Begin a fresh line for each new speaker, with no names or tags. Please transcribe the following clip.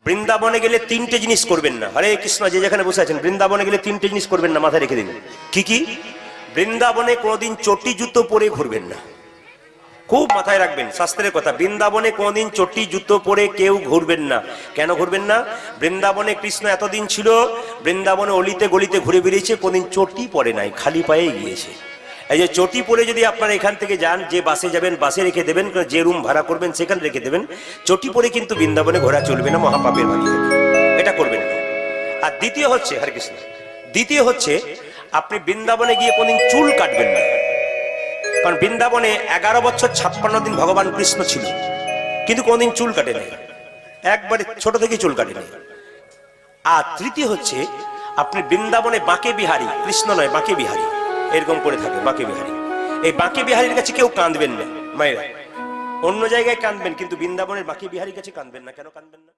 বৃন্দাবনে গেলে তিনটে জিনিস করবেন না। হরে কৃষ্ণ, যে যেখানে বসে আছেন, বৃন্দাবনে গেলে তিনটে জিনিস করবেন না, মাথায় রেখে দিন। কি কি? বৃন্দাবনে কোনোদিন চটি জুতো পরে ঘুরবেন না। খুব মাথায় রাখবেন শাস্ত্রের কথা। বৃন্দাবনে কোনদিন চটি জুতো পরে কেউ ঘুরবেন না। কেন ঘুরবেন না? বৃন্দাবনে কৃষ্ণ এতদিন ছিল, বৃন্দাবনে অলিতে গলিতে ঘুরে বেরিয়েছে, কোনদিন চটি পরে নাই, খালি পায়ে গিয়েছে। এই যে চটি পরে যদি আপনারা এখান থেকে যান, যে বাসে যাবেন বাসে রেখে দেবেন, যে রুম ভাড়া করবেন সেখানে রেখে দেবেন, চটি পরে কিন্তু বৃন্দাবনে ঘোরা চলবে না, মহাপাপের ভাগী হবে, এটা করবেন না। আর দ্বিতীয় হচ্ছে, হরে কৃষ্ণ, দ্বিতীয় হচ্ছে আপনি বৃন্দাবনে গিয়ে কোনদিন চুল কাটবেন না। কারণ বৃন্দাবনে 11 বছর 56 দিন ভগবান কৃষ্ণ ছিল, কিন্তু কোনদিন চুল কাটেনি, একবারে ছোট থেকে চুল কাটেনি। আর তৃতীয় হচ্ছে আপনি বৃন্দাবনে বাঁকে বিহারী, কৃষ্ণ নয় বাঁকে বিহারী, এরকম করে থাকে বাঁকে বিহারী। এই বাঁকে বিহারীর কাছে কেউ কাঁদবেন না মায়েরা, অন্য জায়গায় কাঁদবেন, কিন্তু বৃন্দাবনের বাঁকে বিহারীর কাছে কাঁদবেন না। কেন কাঁদবেন না?